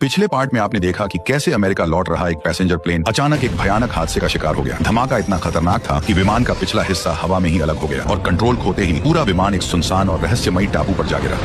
पिछले पार्ट में आपने देखा कि कैसे अमेरिका लौट रहा एक पैसेंजर प्लेन अचानक एक भयानक हादसे का शिकार हो गया। धमाका इतना खतरनाक था कि विमान का पिछला हिस्सा हवा में ही अलग हो गया और कंट्रोल खोते ही पूरा विमान एक सुनसान और रहस्यमयी टापू पर जा गिरा।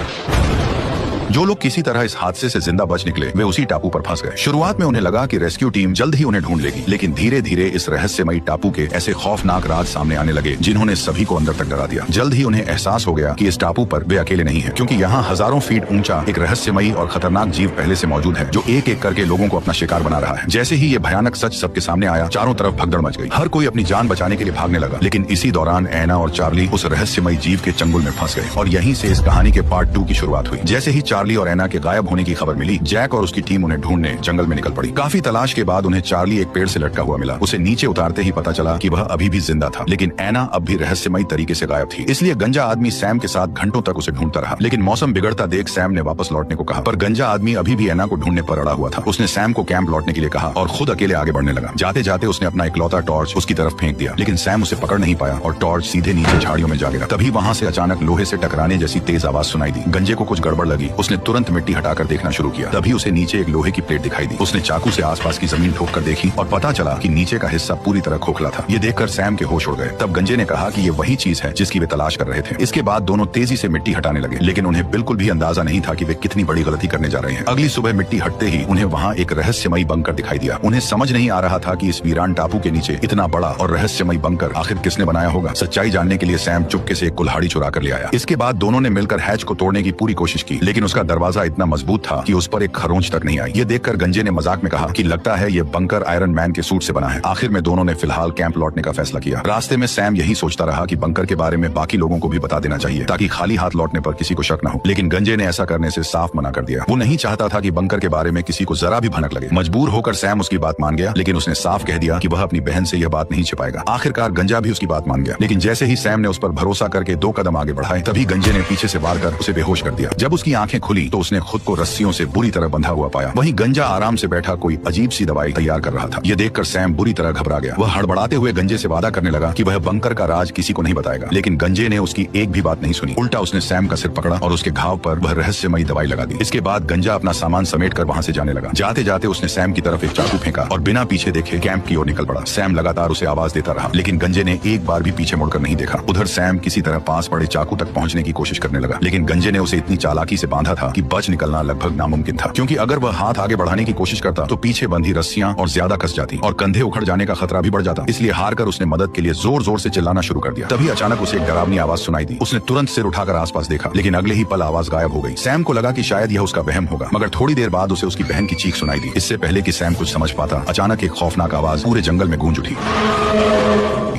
जो लोग किसी तरह इस हादसे से जिंदा बच निकले वे उसी टापू पर फंस गए। शुरुआत में उन्हें लगा कि रेस्क्यू टीम जल्द ही उन्हें ढूंढ लेगी, लेकिन धीरे धीरे इस रहस्यमयी टापू के ऐसे खौफनाक राज सामने आने लगे जिन्होंने सभी को अंदर तक डरा दिया। जल्द ही उन्हें एहसास हो गया कि इस टापू पर वे अकेले नहीं हैं, क्योंकि यहाँ हजारों फीट ऊंचा एक रहस्यमयी और खतरनाक जीव पहले से मौजूद है जो एक एक करके लोगों को अपना शिकार बना रहा है। जैसे ही ये भयानक सच सबके सामने आया, चारों तरफ भगदड़ मच गई। हर कोई अपनी जान बचाने के लिए भागने लगा, लेकिन इसी दौरान एना और चार्ली उस रहस्यमयी जीव के चंगुल में फंस गए और यहीं से इस कहानी के पार्ट 2 की शुरुआत हुई। जैसे ही चार्ली और एना के गायब होने की खबर मिली, जैक और उसकी टीम उन्हें ढूंढने जंगल में निकल पड़ी। काफी तलाश के बाद उन्हें चार्ली एक पेड़ से लटका हुआ मिला। उसे नीचे उतारते ही पता चला कि वह अभी भी जिंदा था, लेकिन एना अब भी रहस्यमयी तरीके से गायब थी। इसलिए गंजा आदमी सैम के साथ घंटों तक उसे ढूंढता रहा, लेकिन मौसम बिगड़ता देख सैम ने वापस लौटने को कहा। पर गंजा आदमी अभी भी एना को ढूंढने पर अड़ा हुआ था। उसने सैम को कैंप लौटने के लिए कहा और खुद अकेले आगे बढ़ने लगा। जाते जाते उसने अपना इकलौता टॉर्च उसकी तरफ फेंक दिया, लेकिन सैम उसे पकड़ नहीं पाया और टॉर्च सीधे नीचे झाड़ियों में जा गिरा। तभी वहां से अचानक लोहे से टकराने जैसी तेज आवाज सुनाई दी। गंजे को कुछ गड़बड़ लगी। उसने तुरंत मिट्टी हटाकर देखना शुरू किया। तभी उसे नीचे एक लोहे की प्लेट दिखाई दी। उसने चाकू से आसपास की जमीन ठोक कर देखी और पता चला कि नीचे का हिस्सा पूरी तरह खोखला था। ये देखकर सैम के होश उड़ गए। तब गंजे ने कहा कि ये वही चीज है जिसकी वे तलाश कर रहे थे। इसके बाद दोनों तेजी से मिट्टी हटाने लगे, लेकिन उन्हें बिल्कुल भी अंदाजा नहीं था कि वे कितनी बड़ी गलती करने जा रहे हैं। अगली सुबह मिट्टी हटते ही उन्हें वहाँ एक रहस्यमयी बंकर दिखाई दिया। उन्हें समझ नहीं आ रहा था कि इस वीरान टापू के नीचे इतना बड़ा और रहस्यमयी बंकर आखिर किसने बनाया होगा। सच्चाई जानने के लिए सैम चुपके से एक कुल्हाड़ी चुरा कर ले आया। इसके बाद दोनों ने मिलकर हैच को तोड़ने की पूरी कोशिश की, लेकिन उसका दरवाजा इतना मजबूत था कि उस पर एक खरोंच तक नहीं आई। ये देखकर गंजे ने मजाक में कहा कि लगता है ये बंकर आयरन मैन के सूट से बना है। आखिर में दोनों ने फिलहाल कैंप लौटने का फैसला किया। रास्ते में सैम यही सोचता रहा कि बंकर के बारे में बाकी लोगों को भी बता देना चाहिए, ताकि खाली हाथ लौटने पर किसी को शक न हो। लेकिन गंजे ने ऐसा करने से साफ मना कर दिया। वो नहीं चाहता था कि बंकर के बारे में किसी को जरा भी भनक लगे। मजबूर होकर सैम उसकी बात मान गया, लेकिन उसने साफ कह दिया कि वह अपनी बहन से यह बात नहीं छिपाएगा। आखिरकार गंजा भी उसकी बात मान गया, लेकिन जैसे ही सैम ने उस पर भरोसा करके 2 कदम आगे बढ़ाए, तभी गंजे ने पीछे से वार कर उसे बेहोश कर दिया। जब उसकी आंखें खुली तो उसने खुद को रस्सियों से बुरी तरह बंधा हुआ पाया। वहीं गंजा आराम से बैठा कोई अजीब सी दवाई तैयार कर रहा था। यह देखकर सैम बुरी तरह घबरा गया। वह हड़बड़ाते हुए गंजे से वादा करने लगा कि वह बंकर का राज किसी को नहीं बताएगा, लेकिन गंजे ने उसकी एक भी बात नहीं सुनी। उल्टा उसने सैम का सिर पकड़ा और उसके घाव पर वह रहस्यमयी दवाई लगा दी। इसके बाद गंजा अपना सामान समेट कर वहाँ से जाने लगा। जाते जाते उसने सैम की तरफ एक चाकू फेंका और बिना पीछे देखे कैंप की ओर निकल पड़ा। सैम लगातार उसे आवाज देता रहा, लेकिन गंजे ने एक बार भी पीछे मुड़कर नहीं देखा। उधर सैम किसी तरह पास पड़े चाकू तक पहुँचने की कोशिश करने लगा, लेकिन गंजे ने उसे इतनी चालाकी से बांधा था कि बच निकलना लगभग नामुमकिन था, क्योंकि अगर वह हाथ आगे बढ़ाने की कोशिश करता तो पीछे बंधी रस्सियां और ज्यादा कस जाती और कंधे उखड़ जाने का खतरा भी बढ़ जाता। इसलिए हार कर उसने मदद के लिए जोर जोर से चिल्लाना शुरू कर दिया। तभी अचानक उसे एक डरावनी आवाज सुनाई दी। उसने तुरंत सिर उठाकर आसपास देखा, लेकिन अगले ही पल आवाज गायब हो गई। सैम को लगा कि शायद यह उसका वहम होगा, मगर थोड़ी देर बाद उसे उसकी बहन की चीख सुनाई दी। इससे पहले कि सैम कुछ समझ पाता, अचानक एक खौफनाक आवाज पूरे जंगल में गूंज उठी।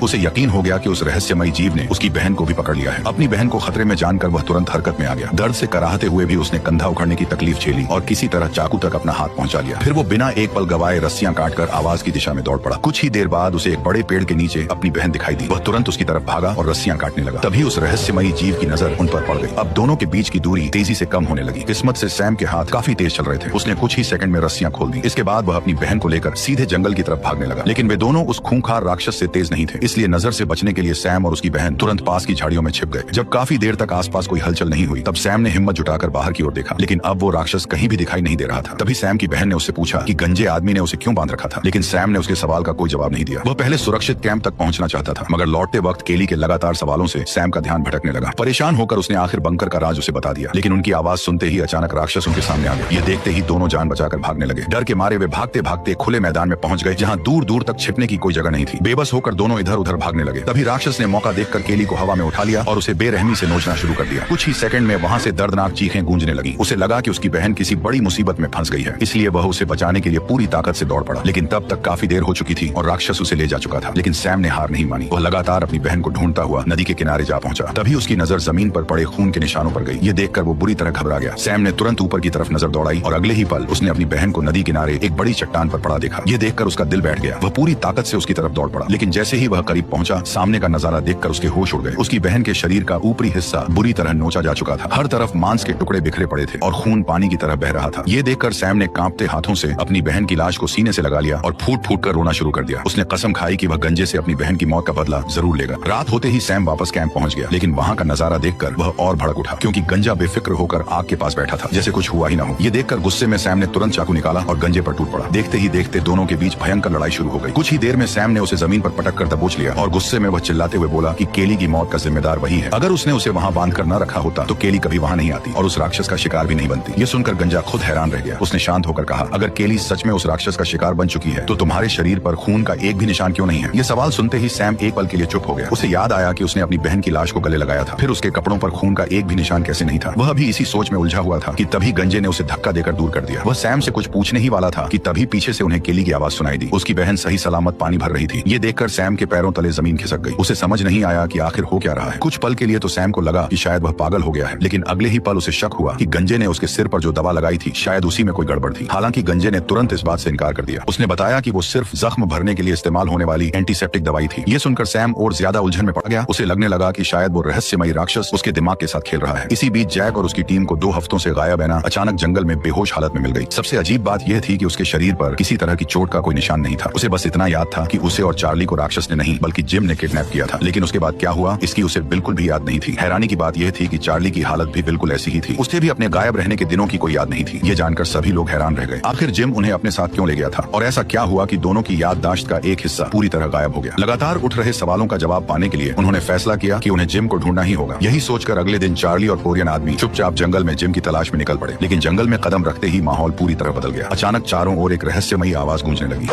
उसे यकीन हो गया कि उस रहस्यमयी जीव ने उसकी बहन को भी पकड़ लिया है। अपनी बहन को खतरे में जानकर वह तुरंत हरकत में आ गया। दर्द से कराहते हुए भी उसने कंधा उखड़ने की तकलीफ झेली और किसी तरह चाकू तक अपना हाथ पहुंचा लिया। फिर वो बिना एक पल गवाए रस्सियां काटकर आवाज की दिशा में दौड़ पड़ा। कुछ ही देर बाद उसे एक बड़े पेड़ के नीचे अपनी बहन दिखाई दी। वह तुरंत उसकी तरफ भागा और रस्सियां काटने लगा। तभी उस रहस्यमयी जीव की नजर उन पर पड़ गई। अब दोनों के बीच की दूरी तेजी से कम होने लगी। किस्मत से सैम के हाथ काफी तेज चल रहे थे। उसने कुछ ही सेकंड में रस्सियां खोल दी। इसके बाद वह अपनी बहन को लेकर सीधे जंगल की तरफ भागने लगा, लेकिन वे दोनों उस खूंखार राक्षस से तेज नहीं थे। इसलिए नजर से बचने के लिए सैम और उसकी बहन तुरंत पास की झाड़ियों में छिप गए। जब काफी देर तक आसपास कोई हलचल नहीं हुई, तब सैम ने हिम्मत जुटाकर बाहर की ओर देखा, लेकिन अब वो राक्षस कहीं भी दिखाई नहीं दे रहा था। तभी सैम की बहन ने उससे पूछा कि गंजे आदमी ने उसे क्यों बांध रखा था, लेकिन सैम ने उसके सवाल का कोई जवाब नहीं दिया। वह पहले सुरक्षित कैंप तक पहुंचना चाहता था, मगर लौटते वक्त केली के लगातार सवालों से सैम का ध्यान भटकने लगा। परेशान होकर उसने आखिर बंकर का राज उसे बता दिया, लेकिन उनकी आवाज सुनते ही अचानक राक्षस उनके सामने आ गए। ये देखते ही दोनों जान बचाकर भागने लगे। डर के मारे वे भागते भागते खुले मैदान में पहुंच गए, जहां दूर दूर तक छिपने की कोई जगह नहीं थी। बेबस होकर दोनों इधर उधर भागने लगे। तभी राक्षस ने मौका देखकर केली को हवा में उठा लिया और उसे बेरहमी से नोचना शुरू कर दिया। कुछ ही सेकंड में वहां से दर्दनाक चीखें गूंजने लगी। उसे लगा कि उसकी बहन किसी बड़ी मुसीबत में फंस गई है, इसलिए वह उसे बचाने के लिए पूरी ताकत से दौड़ पड़ा। लेकिन तब तक काफी देर हो चुकी थी और राक्षस उसे ले जा चुका था। लेकिन सैम ने हार नहीं मानी। वह लगातार अपनी बहन को ढूंढता हुआ नदी के किनारे जा पहुंचा। तभी उसकी नजर जमीन पर पड़े खून के निशानों पर गई। ये देखकर वो बुरी तरह घबरा गया। सैम ने तुरंत ऊपर की तरफ नजर दौड़ाई और अगले ही पल उसने अपनी बहन को नदी किनारे एक बड़ी चट्टान पर पड़ा देखा। ये देखकर उसका दिल बैठ गया। वह पूरी ताकत से उसकी तरफ दौड़ पड़ा, लेकिन जैसे ही वह करीब पहुंचा, सामने का नजारा देखकर उसके होश उड़ गए। उसकी बहन के शरीर का ऊपरी हिस्सा बुरी तरह नोचा जा चुका था। हर तरफ मांस के टुकड़े बिखरे पड़े थे और खून पानी की तरह बह रहा था। ये देखकर सैम ने कांपते हाथों से अपनी बहन की लाश को सीने से लगा लिया और फूट फूट कर रोना शुरू कर दिया। उसने कसम खाई कि वह गंजे से अपनी बहन की मौत का बदला जरूर लेगा। रात होते ही सैम वापस कैंप पहुंच गया, लेकिन वहाँ का नजारा देखकर वह और भड़क उठा, क्योंकि गंजा बेफिक्र होकर आग के पास बैठा था, जैसे कुछ हुआ ही न हो। ये देखकर गुस्से में सैम ने तुरंत चाकू निकाला और गंजे पर टूट पड़ा। देखते ही देखते दोनों के बीच भयंकर लड़ाई शुरू हो गई। कुछ ही देर में सैम ने उसे जमीन पर पटक कर दबोच लिया और गुस्से में वह चिल्लाते हुए बोला कि केली की मौत का जिम्मेदार वही है। अगर उसने उसे वहाँ बांध कर न रखा होता तो केली कभी वहाँ नहीं आती और उस राक्षस का शिकार भी नहीं बनती। ये सुनकर गंजा खुद हैरान रह गया। उसने शांत होकर कहा, अगर केली सच में उस राक्षस का शिकार बन चुकी है तो तुम्हारे शरीर पर खून का एक भी निशान क्यों नहीं है? ये सवाल सुनते ही सैम एक पल के लिए चुप हो गया। उसे याद आया कि उसने अपनी बहन की लाश को गले लगाया था, फिर उसके कपड़ों पर खून का एक भी निशान कैसे नहीं था। वह भी इसी सोच में उलझा हुआ था कि तभी गंजे ने उसे धक्का देकर दूर कर दिया। वह सैम से कुछ पूछने ही वाला था कि तभी पीछे से उन्हें केली की आवाज सुनाई दी। उसकी बहन सही सलामत पानी भर रही थी। ये देखकर सैम के पैरों तले जमीन खिसक गई। उसे समझ नहीं आया कि आखिर हो क्या रहा है। कुछ पल के लिए तो सैम को लगा कि शायद वह पागल हो गया है, लेकिन अगले ही पल उसे शक हुआ कि गंजे ने उसके सिर पर जो दवा लगाई थी शायद उसी में कोई गड़बड़ थी। हालांकि गंजे ने तुरंत इस बात से इनकार कर दिया। उसने बताया कि वो सिर्फ जख्म भरने के लिए इस्तेमाल होने वाली एंटीसेप्टिक दवाई थी। ये सुनकर सैम और ज्यादा उलझन में पड़ गया। उसे लगने लगा कि शायद वो रहस्यमयी राक्षस उसके दिमाग के साथ खेल रहा है। इसी बीच जैक और उसकी टीम को 2 हफ्तों से गायब एना अचानक जंगल में बेहोश हालत में मिल गई। सबसे अजीब बात यह थी कि उसके शरीर पर किसी तरह की चोट का कोई निशान नहीं था। उसे बस इतना याद था कि उसे और चार्ली को राक्षस ने नहीं बल्कि जिम ने किडनैप किया था, लेकिन उसके बाद क्या हुआ इसकी उसे बिल्कुल भी याद नहीं थी। हैरानी की बात यह थी कि चार्ली की हालत भी बिल्कुल ऐसी ही थी। उसे भी अपने गायब रहने के दिनों की कोई याद नहीं थी। ये जानकर सभी लोग हैरान रह गए। आखिर जिम उन्हें अपने साथ क्यों ले गया था और ऐसा क्या हुआ कि दोनों की याददाश्त का एक हिस्सा पूरी तरह गायब हो गया। लगातार उठ रहे सवालों का जवाब पाने के लिए उन्होंने फैसला किया कि उन्हें जिम को ढूंढना ही होगा। यही सोचकर अगले दिन चार्ली और कोरियन आदमी चुपचाप जंगल में जिम की तलाश में निकल पड़े, लेकिन जंगल में कदम रखते ही माहौल पूरी तरह बदल गया। अचानक चारों ओर एक रहस्यमयी आवाज गूंजने लगी।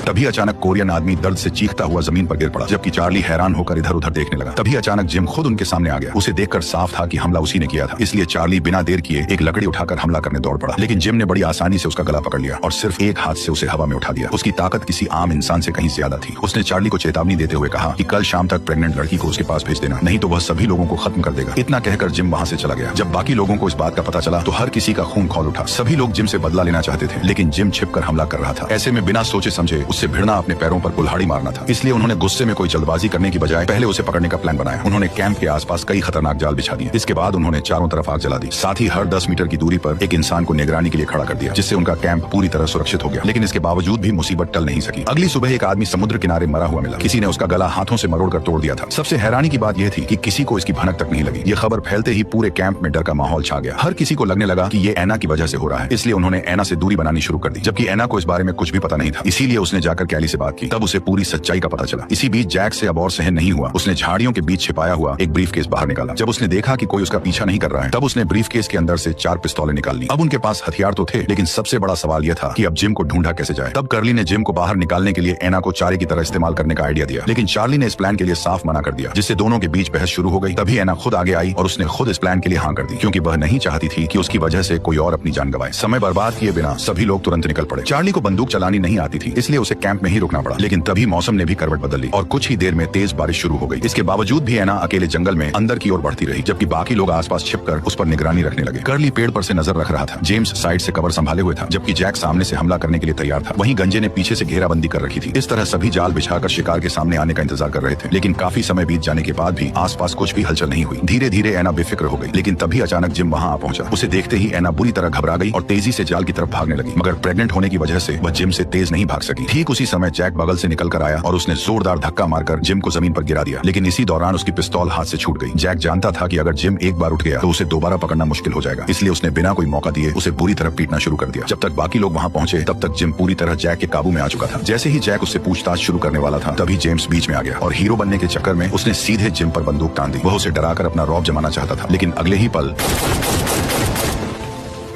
तभी अचानक कोरियन आदमी दर्द से चीखता हुआ जमीन पर गिर पड़ा, जबकि चार्ली हैरान होकर इधर उधर देखने लगा। तभी अचानक जिम खुद उनके सामने आ गया। उसे देखकर साफ था कि हमला उसी ने किया था, इसलिए चार्ली बिना देर किए एक लकड़ी उठाकर हमला करने दौड़ पड़ा। लेकिन जिम ने बड़ी आसानी से उसका गला पकड़ लिया और सिर्फ एक हाथ से उसे हवा में उठा दिया। उसकी ताकत किसी आम इंसान से कहीं ज्यादा थी। उसने चार्ली को चेतावनी देते हुए कहा कि कल शाम तक प्रेग्नेंट लड़की को उसके पास भेज देना, नहीं तो वह सभी लोगों को खत्म कर देगा। इतना कहकर जिम वहाँ से चला गया। जब बाकी लोगों को इस बात का पता चला तो हर किसी का खून खौल उठा। सभी लोग जिम से बदला लेना चाहते थे, लेकिन जिम छिपकर हमला कर रहा था। ऐसे में बिना सोचे समझे उससे भिड़ना अपने पैरों पर कुल्हाड़ी मारना था। इसलिए उन्होंने गुस्से में कोई जल्दबाजी करने की बजाय पहले उसे पकड़ने का प्लान बनाया। उन्होंने कैंप के आसपास कई खतरनाक जाल बिछा दिए। इसके बाद उन्होंने चारों तरफ आग जला दी। साथ ही हर 10 मीटर की दूरी पर एक इंसान को निगरानी के लिए खड़ा कर दिया, जिससे उनका कैंप पूरी तरह सुरक्षित हो गया। लेकिन इसके बावजूद भी मुसीबत टल नहीं सकी। अगली सुबह एक आदमी समुद्र किनारे मरा हुआ मिला। किसी ने उसका गला हाथों से मरोड़ कर तोड़ दिया था। सबसे हैरानी की बात यह थी कि किसी को इसकी भनक तक नहीं लगी। ये खबर फैलते ही पूरे कैंप में डर का माहौल छा गया। हर किसी को लगने लगा कि ये ऐना की वजह से हो रहा है, इसलिए उन्होंने ऐना से दूरी बनानी शुरू कर दी, जबकि ऐना को इस बारे में कुछ भी पता नहीं था। इसीलिए उसने जाकर कैली से बात की। तब उसे पूरी सच्चाई का पता चला। इसी बीच जैक से अब और सहन नहीं हुआ। उसने झाड़ियों के बीच छिपाया हुआ एक ब्रीफकेस बाहर निकाला। जब उसने देखा कि कोई उसका पीछा नहीं कर रहा है, तब उसने ब्रीफकेस के अंदर से 4 पिस्तौलें निकाल ली। अब उनके पास हथियार तो थे, लेकिन सबसे बड़ा सवाल यह था कि अब जिम को ढूंढा कैसे जाए। तब कर्ली ने जिम को बाहर निकालने के लिए ऐना को चारे की तरह इस्तेमाल करने का आइडिया दिया, लेकिन चार्ली ने इस प्लान के लिए साफ मना कर दिया, जिससे दोनों के बीच बहस शुरू हो गई। तभी ऐना खुद आगे आई और उसने खुद इस प्लान के लिए हाँ कर दी, क्योंकि वह नहीं चाहती थी कि उसकी वजह से कोई और अपनी जान गंवाए। समय बर्बाद किए बिना सभी लोग तुरंत निकल पड़े। चार्ली को बंदूक चलानी नहीं आती थी, इसलिए उसे कैंप में ही रुकना पड़ा। लेकिन तभी मौसम ने भी करवट बदल ली और कुछ ही देर में तेज बारिश शुरू हो गई। इसके बावजूद भी ऐना अकेले जंगल में अंदर की ओर बढ़ती रही, जबकि बाकी लोग आसपास छिपकर उस पर निगरानी रखने लगे। कर्ली पेड़ पर से नजर रख रहा था। जेम्स साइड से कवर संभाले हुए था, जबकि जैक सामने से हमला करने के लिए तैयार था। वहीं गंजे ने पीछे से घेराबंदी कर रखी थी। इस तरह सभी जाल बिछाकर शिकार के सामने आने का इंतजार कर रहे थे। लेकिन काफी समय बीत जाने के बाद भी आसपास कुछ भी हलचल नहीं हुई। धीरे धीरे ऐना बेफिक्र हो गई। लेकिन तभी अचानक जिम वहां आ पहुंचा। उसे देखते ही ऐना बुरी तरह घबरा गई और तेजी से जाल की तरफ भागने लगी, मगर प्रेग्नेंट होने की वजह से वह जिम से तेज नहीं भाग सकी। ठीक उसी समय जैक बगल से निकल कर आया और उसने जोरदार धक्का मारकर जिम को जमीन पर गिरा दिया। लेकिन इसी दौरान उसकी पिस्तौल हाथ से छूट गई। जैक जानता था कि अगर जिम एक बार उठ गया तो उसे दोबारा पकड़ना मुश्किल हो जाएगा, इसलिए उसने बिना कोई मौका दिए उसे बुरी तरह पीटना शुरू कर दिया। जब तक बाकी लोग वहां पहुंचे तब तक जिम पूरी तरह जैक के काबू में आ चुका था। जैसे ही जैक उससे पूछताछ शुरू करने वाला था, तभी जेम्स बीच में आ गया और हीरो बनने के चक्कर में उसने सीधे जिम पर बंदूक तान दी। वह उसे डराकर अपना रौब जमाना चाहता था, लेकिन अगले ही पल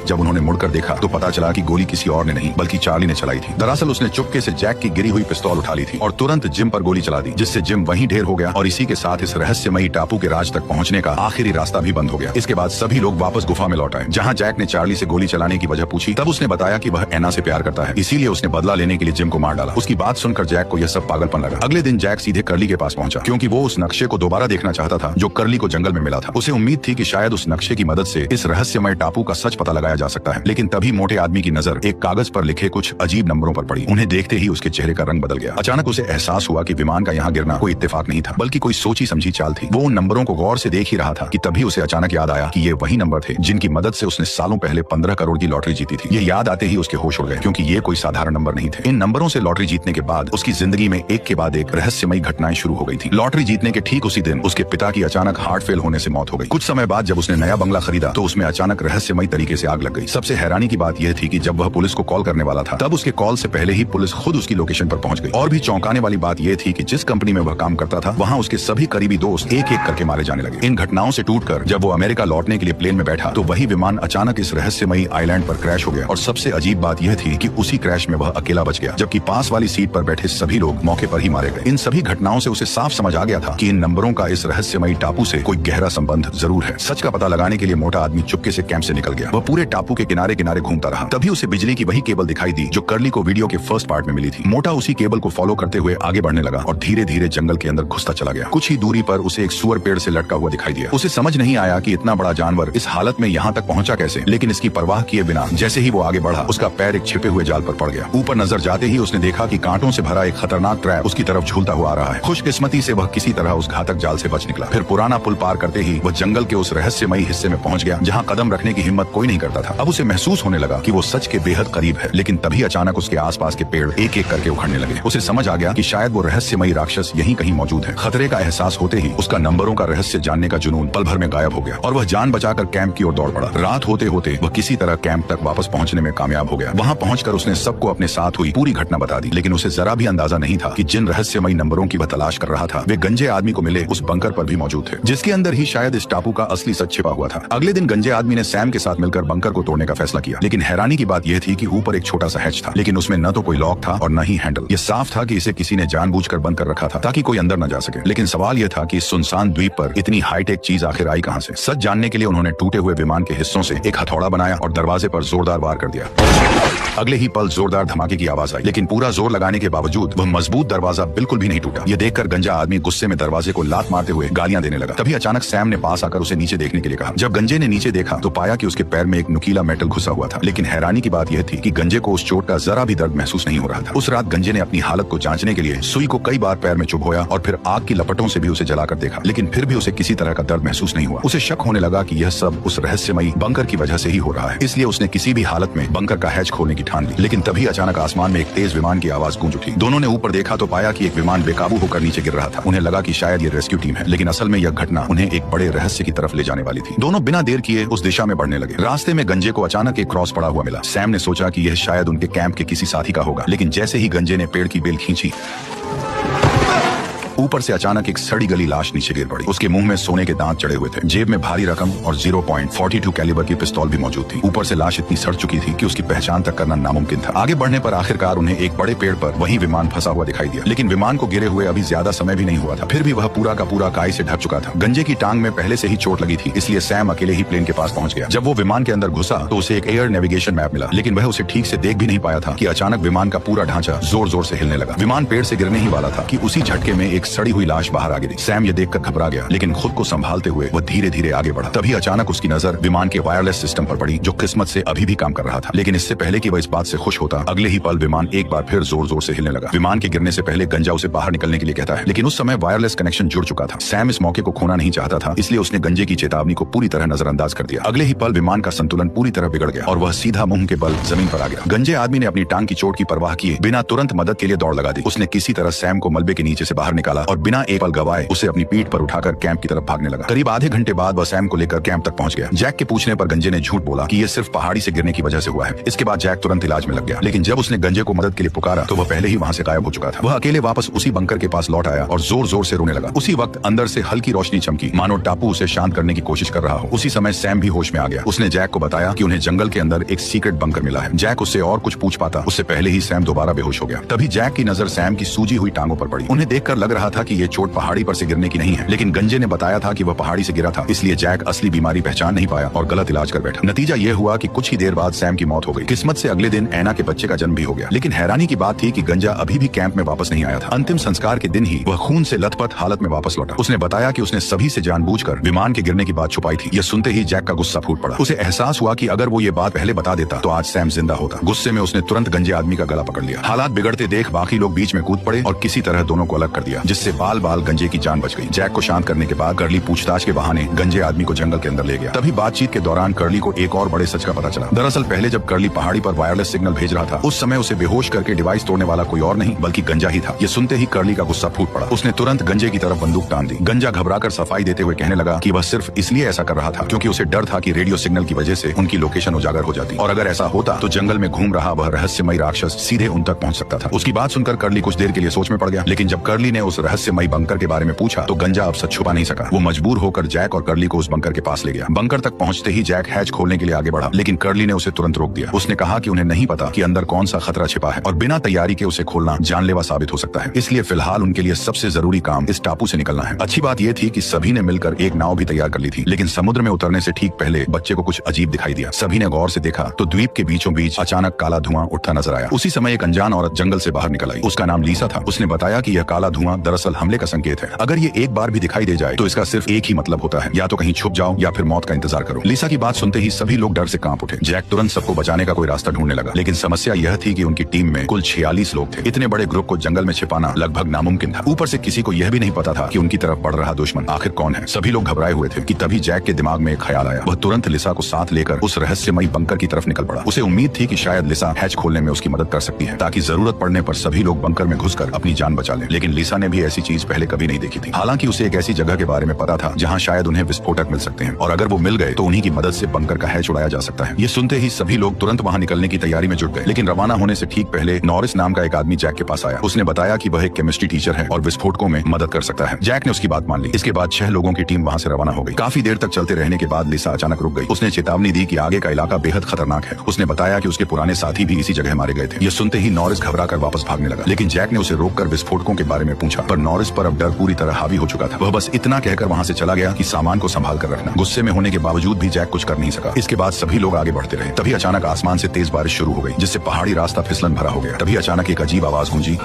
जब उन्होंने मुड़कर देखा तो पता चला कि गोली किसी और ने नहीं बल्कि चार्ली ने चलाई थी। दरअसल उसने चुपके से जैक की गिरी हुई पिस्तौल उठा ली थी और तुरंत जिम पर गोली चला दी, जिससे जिम वहीं ढेर हो गया और इसी के साथ इस रहस्यमयी टापू के राज तक पहुंचने का आखिरी रास्ता भी बंद हो गया। इसके बाद सभी लोग वापस गुफा में लौट आए। जहां जैक ने चार्ली से गोली चलाने की वजह पूछी, तब उसने बताया कि वह ऐना से प्यार करता है, इसीलिए उसने बदला लेने के लिए जिम को मार डाला। उसकी बात सुनकर जैक को यह सब पागलपन लगा। अगले दिन जैक सीधे कर्ली के पास पहुंचा, क्योंकि वो उस नक्शे को दोबारा देखना चाहता था जो कर्ली को जंगल में मिला था। उसे उम्मीद थी कि शायद उस नक्शे की मदद से इस रहस्यमय टापू का सच पता लगाया जा सकता है। लेकिन तभी मोटे आदमी की नजर एक कागज पर लिखे कुछ अजीब नंबरों पर पड़ी। उन्हें देखते ही उसके चेहरे का रंग बदल गया। अचानक उसे एहसास हुआ कि विमान का यहाँ गिरना कोई इत्तेफाक नहीं था, बल्कि कोई सोची समझी चाल थी। वो उन नंबरों को गौर से देख ही रहा था कि तभी उसे अचानक याद आया कि ये वही नंबर थे जिनकी मदद से उसने सालों पहले 15 करोड़ की लॉटरी जीती थी। ये याद आते ही उसके होश उड़ गए, क्योंकि ये कोई साधारण नंबर नहीं थे। इन नंबरों से लॉटरी जीतने के बाद उसकी जिंदगी में एक के बाद एक रहस्यमयी घटनाएं शुरू हो गई थी। लॉटरी जीतने के ठीक उसी दिन उसके पिता की अचानक हार्ट फेल होने से मौत हो गई। कुछ समय बाद जब उसने नया बंगला खरीदा तो उसमें अचानक रहस्यमयी तरीके से आग लग गई। सबसे हैरानी की बात यह थी कि जब वह पुलिस को कॉल करने वाला था तब उसके कॉल से पहले ही पुलिस खुद उसकी लोकेशन पर पहुंच गई। और भी चौंकाने वाली बात यह थी कि जिस कंपनी में वह काम करता था वहां उसके सभी करीबी दोस्त एक एक करके मारे जाने लगे। इन घटनाओं से टूटकर जब वो अमेरिका लौटने के लिए प्लेन में बैठा तो वही विमान अचानक इस रहस्यमयी आइलैंड पर क्रैश हो गया। और सबसे अजीब बात यह थी कि उसी क्रैश में वह अकेला बच गया, जबकि पास वाली सीट पर बैठे सभी लोग मौके पर ही मारे गए। इन सभी घटनाओं से उसे साफ समझ आ गया था कि इन नंबरों का इस रहस्यमयी टापू से कोई गहरा संबंध जरूर है। सच का पता लगाने के लिए मोटा आदमी चुपके से कैंप से निकल गया। वह पूरे टापू के किनारे किनारे घूमता रहा। तभी उसे बिजली की वही केबल दिखाई दी जो कर्ली को वीडियो के फर्स्ट पार्ट में मिली थी। मोटा उसी केबल को फॉलो करते हुए आगे बढ़ने लगा और धीरे धीरे जंगल के अंदर घुसता चला गया। कुछ ही दूरी पर उसे एक सुअर पेड़ से लटका हुआ दिखाई दिया। उसे समझ नहीं आया कि इतना बड़ा जानवर इस हालत में यहाँ तक पहुंचा कैसे, लेकिन इसकी परवाह किए बिना जैसे ही वो आगे बढ़ा उसका पैर एक छिपे हुए जाल पर पड़ गया। ऊपर नजर जाते ही उसने देखा कि कांटों से भरा एक खतरनाक ट्रैप उसकी तरफ झूलता हुआ आ रहा है। खुशकिस्मती से वह किसी तरह उस घातक जाल से बच निकला। फिर पुराना पुल पार करते ही वह जंगल के उस रहस्यमयी हिस्से में पहुंच गया जहां कदम रखने की हिम्मत कोई नहीं करता था। अब उसे महसूस होने लगा कि वो सच के बेहद करीब है। लेकिन तभी अचानक उसके आसपास के पेड़ एक एक करके उखड़ने लगे। उसे समझ आ गया कि शायद वो रहस्यमयी राक्षस यहीं कहीं मौजूद है। खतरे का एहसास होते ही उसका नंबरों का रहस्य जानने का जुनून पल भर में गायब हो गया और वह जान बचाकर कैंप की ओर दौड़ पड़ा। रात होते होते वह किसी तरह कैंप तक वापस पहुंचने में कामयाब हो गया। वहां पहुंचकर उसने सबको अपने साथ हुई पूरी घटना बता दी। लेकिन उसे जरा भी अंदाजा नहीं था कि जिन रहस्यमयी नंबरों की वह तलाश कर रहा था वे गंजे आदमी को मिले उस बंकर पर भी मौजूद थे, जिसके अंदर ही शायद इस टापू का असली सच छिपा हुआ था। अगले दिन गंजे आदमी ने सैम के साथ मिलकर बंकर को तोड़ने का फैसला किया। लेकिन हैरानी की बात यह थी कि ऊपर एक छोटा सा हैच था, लेकिन उसमें न तो कोई लॉक था और न ही हैंडल। ये साफ था कि इसे किसी ने जानबूझकर बंद कर रखा था ताकि कोई अंदर न जा सके। लेकिन सवाल यह था कि इस सुनसान द्वीप पर इतनी हाईटेक चीज आखिर आई कहां से। सच जानने के लिए उन्होंने टूटे हुए विमान के हिस्सों से एक हथौड़ा बनाया और दरवाजे पर जोरदार वार कर दिया। अगले ही पल जोरदार धमाके की आवाज आई, लेकिन पूरा जोर लगाने के बावजूद वह मजबूत दरवाजा बिल्कुल भी नहीं टूटा। यह देखकर गंजा आदमी गुस्से में दरवाजे को लात मारते हुए गालियां देने लगा। तभी अचानक सैम ने पास आकर उसे नीचे देखने के लिए कहा। जब गंजे ने नीचे देखा तो पाया कि उसके पैर में एक नुकीला मेटल घुसा हुआ था। लेकिन हैरानी की बात यह थी कि गंजे को उस चोट का जरा भी दर्द महसूस नहीं हो रहा था। उस रात गंजे ने अपनी हालत को जांचने के लिए सुई को कई बार पैर में चुभोया और फिर आग की लपटों से भी उसे जलाकर देखा, लेकिन फिर भी उसे किसी तरह का दर्द महसूस नहीं हुआ। उसे शक होने लगा कि यह सब उस रहस्यमयी बंकर की वजह से ही हो रहा है। इसलिए उसने किसी भी हालत में बंकर का हैच खोलने की ठान ली। लेकिन तभी अचानक आसमान में एक तेज विमान की आवाज गूंज उठी। दोनों ने ऊपर देखा तो पाया कि एक विमान बेकाबू होकर नीचे गिर रहा था। उन्हें लगा कि शायद ये रेस्क्यू टीम है, लेकिन असल में यह घटना उन्हें एक बड़े रहस्य की तरफ ले जाने वाली थी। दोनों बिना देर किए उस दिशा में बढ़ने लगे। रास्ते में गंजे को अचानक एक क्रॉस पड़ा हुआ मिला। सैम ने सोचा कि यह शायद उनके कैंप के किसी साथी का होगा, लेकिन जैसे ही गंजे ने पेड़ की बेल खींची ऊपर से अचानक एक सड़ी गली लाश नीचे गिर पड़ी। उसके मुंह में सोने के दांत चढ़े हुए थे, जेब में भारी रकम और 0.42 कैलिबर की पिस्तौल भी मौजूद थी। ऊपर से लाश इतनी सड़ चुकी थी कि उसकी पहचान तक करना नामुमकिन था। आगे बढ़ने पर आखिरकार उन्हें एक बड़े पेड़ पर वही विमान फंसा हुआ दिखाई दिया, लेकिन विमान को गिरे हुए अभी ज्यादा समय भी नहीं हुआ था। फिर भी वह पूरा का पूरा काई से ढक चुका था। गंजे की टांग में पहले से ही चोट लगी थी, इसलिए सैम अकेले ही प्लेन के पास पहुंच गया। जब वो विमान के अंदर घुसा तो उसे एक एयर नेविगेशन मैप मिला, लेकिन वह उसे ठीक से देख भी नहीं पाया था कि अचानक विमान का पूरा ढांचा जोर जोर से हिलने लगा। विमान पेड़ से गिरने ही वाला था कि उसी झटके में एक सड़ी हुई लाश बाहर आ गिरी। सैम ये देखकर घबरा गया, लेकिन खुद को संभालते हुए वह धीरे धीरे आगे बढ़ा। तभी अचानक उसकी नजर विमान के वायरलेस सिस्टम पर पड़ी, जो किस्मत से अभी भी काम कर रहा था। लेकिन इससे पहले कि वह इस बात से खुश होता, अगले ही पल विमान एक बार फिर जोर जोर से हिलने लगा। विमान के गिरने से पहले गंजा उसे बाहर निकलने के लिए कहता है, लेकिन उस समय वायरलेस कनेक्शन जुड़ चुका था। सैम इस मौके को खोना नहीं चाहता था, इसलिए उसने गंजे की चेतावनी को पूरी तरह नजरअंदाज कर दिया। अगले ही पल विमान का संतुलन पूरी तरह बिगड़ गया और वह सीधा मुंह के बल जमीन पर आ गया। गंजे आदमी ने अपनी टांग की चोट की परवाह किए बिना तुरंत मदद के लिए दौड़ लगा दी। उसने किसी तरह सैम को मलबे के नीचे से बाहर निकाला और बिना एक पल गवाए उसे अपनी पीठ पर उठाकर कैंप की तरफ भागने लगा। करीब आधे घंटे बाद वह सैम को लेकर कैंप तक पहुंच गया। जैक के पूछने पर गंजे ने झूठ बोला कि यह सिर्फ पहाड़ी से गिरने की वजह से हुआ है। इसके बाद जैक तुरंत इलाज में लग गया, लेकिन जब उसने गंजे को मदद के लिए पुकारा तो वह पहले ही वहां से गायब हो चुका था। वह अकेले वापस उसी बंकर के पास लौट आया और जोर जोर से रोने लगा। उसी वक्त अंदर से हल्की रोशनी चमकी, मानो टापू उसे शांत करने की कोशिश कर रहा हो। उसी समय सैम भी होश में आ गया। उसने जैक को बताया कि उन्हें जंगल के अंदर एक सीक्रेट बंकर मिला है। जैक उससे और कुछ पूछ पाता, उससे पहले ही सैम दोबारा बेहोश हो गया। तभी जैक की नजर सैम की सूजी हुई टांगों पर पड़ी। उन्हें देखकर लग रहा था कि ये चोट पहाड़ी पर से गिरने की नहीं है, लेकिन गंजे ने बताया था कि वह पहाड़ी से गिरा था, इसलिए जैक असली बीमारी पहचान नहीं पाया और गलत इलाज कर बैठा। नतीजा ये हुआ कि कुछ ही देर बाद सैम की मौत हो गई। किस्मत से अगले दिन ऐना के बच्चे का जन्म भी हो गया। लेकिन हैरानी की बात थी कि गंजा अभी भी कैंप में वापस नहीं आया था। अंतिम संस्कार के दिन ही वह खून से लथपथ हालत में वापस लौटा। उसने बताया कि उसने सभी से जानबूझकर विमान के गिरने की बात छुपाई थी। यह सुनते ही जैक का गुस्सा फूट पड़ा। उसे एहसास हुआ कि अगर वो ये बात पहले बता देता तो आज सैम जिंदा होता। गुस्से में उसने तुरंत गंजे आदमी का गला पकड़ लिया। हालात बिगड़ते देख बाकी लोग बीच में कूद पड़े और किसी तरह दोनों को अलग कर दिया, जिससे बाल बाल गंजे की जान बच गई। जैक को शांत करने के बाद कर्ली पूछताछ के बहाने गंजे आदमी को जंगल के अंदर ले गया। तभी बातचीत के दौरान कर्ली को एक और बड़े सच का पता चला। दरअसल पहले जब कर्ली पहाड़ी पर वायरलेस सिग्नल भेज रहा था, उस समय उसे बेहोश करके डिवाइस तोड़ने वाला कोई और नहीं बल्कि गंजा ही था। ये सुनते ही कर्ली का गुस्सा फूट पड़ा। उसने तुरंत गंजे की तरफ बंदूक तान दी। गंजा घबराकर सफाई देते हुए कहने लगा कि वह सिर्फ इसलिए ऐसा कर रहा था क्योंकि उसे डर था कि रेडियो सिग्नल की वजह से उनकी लोकेशन उजागर हो जाती और अगर ऐसा होता तो जंगल में घूम रहा वह रहस्यमयी राक्षस सीधे उन तक पहुंच सकता था। उसकी बात सुनकर कर्ली कुछ देर के लिए सोच में पड़ गया, लेकिन जब कर्ली ने उस रहस्यमयी बंकर के बारे में पूछा तो गंजा अब सच छुपा नहीं सका। वो मजबूर होकर जैक और कर्ली को उस बंकर के पास ले गया। बंकर तक पहुंचते ही जैक हैच खोलने के लिए आगे बढ़ा, लेकिन कर्ली ने उसे तुरंत रोक दिया। उसने कहा कि उन्हें नहीं पता कि अंदर कौन सा खतरा छिपा है और बिना तैयारी के उसे खोलना जानलेवा साबित हो सकता है। इसलिए फिलहाल उनके लिए सबसे जरूरी काम इस टापू से निकलना है। अच्छी बात यह थी कि सभी ने मिलकर एक नाव भी तैयार कर ली थी, लेकिन समुद्र में उतरने से ठीक पहले बच्चे को कुछ अजीब दिखाई दिया। सभी ने गौर से देखा तो द्वीप के बीचों बीच अचानक काला धुआं उठता नजर आया। उसी समय एक अनजान औरत जंगल से बाहर निकल आई। उसका नाम लीसा था। उसने बताया कि यह काला धुआं दरअसल हमले का संकेत है। अगर ये एक बार भी दिखाई दे जाए तो इसका सिर्फ एक ही मतलब होता है, या तो कहीं छुप जाओ या फिर मौत का इंतजार करो। लीसा की बात सुनते ही सभी लोग डर से कांप उठे। जैक तुरंत सबको बचाने का कोई रास्ता ढूंढने लगा, लेकिन समस्या यह थी कि उनकी टीम में कुल 46 लोग थे। इतने बड़े ग्रुप को जंगल में छिपाना लगभग नामुमकिन था। ऊपर से किसी को यह भी नहीं पता था कि उनकी तरफ बढ़ रहा दुश्मन आखिर कौन है। सभी लोग घबराए हुए थे कि तभी जैक के दिमाग में एक ख्याल आया। वह तुरंत लिसा को साथ लेकर उस रहस्यमयी बंकर की तरफ निकल पड़ा। उसे उम्मीद थी कि शायद लिसा हैच खोलने में उसकी मदद कर सकती है, ताकि जरूरत पड़ने पर सभी लोग बंकर में घुसकर अपनी जान बचा लें। लेकिन लिसा ने भी ऐसी चीज पहले कभी नहीं देखी थी। हालांकि उसे एक ऐसी जगह के बारे में पता था जहां शायद उन्हें विस्फोटक मिल सकते हैं और अगर वो मिल गए तो उन्हीं की मदद से बंकर का हैच उड़ाया जा सकता है। ये सुनते ही सभी लोग तुरंत वहां निकलने की तैयारी में जुट गए। लेकिन रवाना होने से ठीक पहले नॉरिस नाम का एक आदमी जैक के पास आया। उसने बताया कि वह एक केमिस्ट्री टीचर है और विस्फोटकों में मदद कर सकता है। जैक ने उसकी बात मान ली। इसके बाद 6 लोगों की टीम वहां से रवाना हो गई। काफी देर तक चलते रहने के बाद लिसा अचानक रुक गई। उसने चेतावनी दी कि आगे का इलाका बेहद खतरनाक है। उसने बताया कि उसके पुराने साथी भी इसी जगह मारे गए थे। ये सुनते ही नॉरिस घबराकर वापस भागने लगा, लेकिन जैक ने उसे रोककर विस्फोटकों के बारे में पूछा, पर नॉरिस पर अब डर पूरी तरह हावी हो चुका था। वह बस इतना कहकर वहां से चला गया कि सामान को संभाल कर रखना। गुस्से में होने के बावजूद भी जैक कुछ कर नहीं सका। इसके बाद सभी लोग आगे बढ़ते रहे। तभी अचानक आसमान से तेज बारिश शुरू हो गई, जिससे पहाड़ी रास्ता फिसलन भरा हो गया। तभी अचानक एक अजीब आवाज गूंजी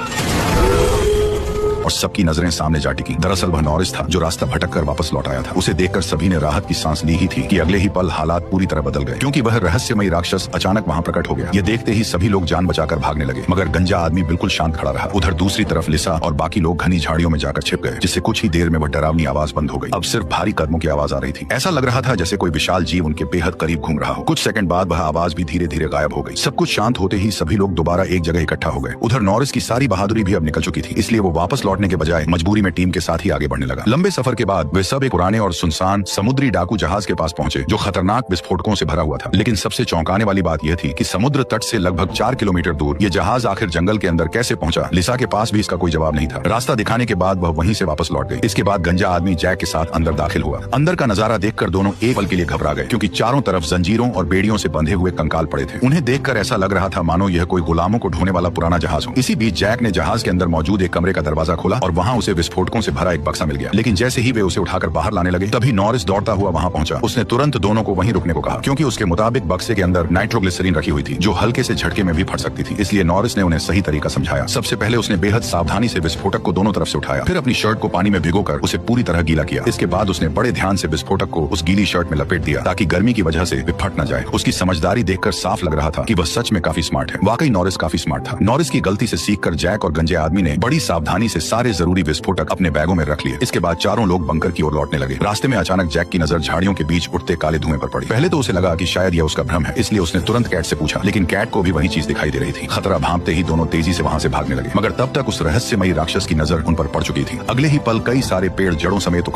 और सबकी नजरें सामने जा टिकी। दरअसल वह नॉरिस था जो रास्ता भटक कर वापस लौट आया था। उसे देखकर सभी ने राहत की सांस ली ही थी कि अगले ही पल हालात पूरी तरह बदल गए, क्योंकि वह रहस्यमयी राक्षस अचानक वहां प्रकट हो गया। ये देखते ही सभी लोग जान बचाकर भागने लगे, मगर गंजा आदमी बिल्कुल शांत खड़ा रहा। उधर दूसरी तरफ लिसा और बाकी लोग घनी झाड़ियों में जाकर छिप गए, जिससे कुछ ही देर में वह डरावनी आवाज बंद हो गई। अब सिर्फ भारी कदमों की आवाज आ रही थी। ऐसा लग रहा था जैसे कोई विशाल जीव उनके बेहद करीब घूम रहा हो। कुछ सेकंड बाद वह आवाज भी धीरे धीरे गायब हो गई। सब कुछ शांत होते ही सभी लोग दोबारा एक जगह इकट्ठा हो गए। उधर नॉरिस की सारी बहादुरी भी अब निकल चुकी थी, इसलिए वो वापस लौटने के बजाय मजबूरी में टीम के साथ ही आगे बढ़ने लगा। लंबे सफर के बाद वे सब एक पुराने और सुनसान समुद्री डाकू जहाज के पास पहुंचे, जो खतरनाक विस्फोटकों से भरा हुआ था। लेकिन सबसे चौंकाने वाली बात यह थी कि समुद्र तट से लगभग 4 किलोमीटर दूर ये जहाज आखिर जंगल के अंदर कैसे पहुंचा। लिसा के पास भी इसका कोई जवाब नहीं था। रास्ता दिखाने के बाद वह वहीं से वापस लौट गई। इसके बाद गंजा आदमी जैक के साथ अंदर दाखिल हुआ। अंदर का नजारा देखकर दोनों एक पल के लिए घबरा गए, क्योंकि चारों तरफ जंजीरों और बेड़ियों से बंधे हुए कंकाल पड़े थे। उन्हें देखकर ऐसा लग रहा था मानो यह कोई गुलामों को ढोने वाला पुराना जहाज हो। इसी बीच जैक ने जहाज के अंदर मौजूद एक कमरे का दरवाजा खोला और वहां उसे विस्फोटकों से भरा एक बक्सा मिल गया। लेकिन जैसे ही वे उसे उठाकर बाहर लाने लगे, तभी नॉरिस दौड़ता हुआ वहां पहुंचा। उसने तुरंत दोनों को वहीं रुकने को कहा, क्योंकि उसके मुताबिक बक्से के अंदर नाइट्रोग्लिसरीन रखी हुई थी, जो हल्के से झटके में भी फट सकती थी। इसलिए नॉरिस ने उन्हें सही तरीका समझाया। सबसे पहले उसने बेहद सावधानी से विस्फोटक को दोनों तरफ से उठाया, फिर अपनी शर्ट को पानी में भिगोकर उसे पूरी तरह गीला किया। इसके बाद उसने बड़े ध्यान से विस्फोटक को उस गीली शर्ट में लपेट दिया, ताकि गर्मी की वजह से वे फट न जाए। उसकी समझदारी देखकर साफ लग रहा था कि वह सच में काफी स्मार्ट है। वाकई नॉरिस काफी स्मार्ट था। नॉरिस की गलती से सीखकर जैक और गंजे आदमी ने बड़ी सावधानी से सारे जरूरी विस्फोटक अपने बैगों में रख लिए। इसके बाद चारों लोग बंकर की ओर लौटने लगे। रास्ते में अचानक जैक की नजर झाड़ियों के बीच उठते काले धुएं पर पड़ी। पहले तो उसे लगा कि शायद यह उसका भ्रम है, इसलिए उसने तुरंत कैट से पूछा, लेकिन कैट को भी वही चीज दिखाई दे रही थी। खतरा भांपते ही दोनों तेजी से वहां से भागने लगे, मगर तब तक उस रहस्यमयी राक्षस की नजर उन पर पड़ चुकी थी। अगले ही पल कई सारे पेड़ जड़ों समेत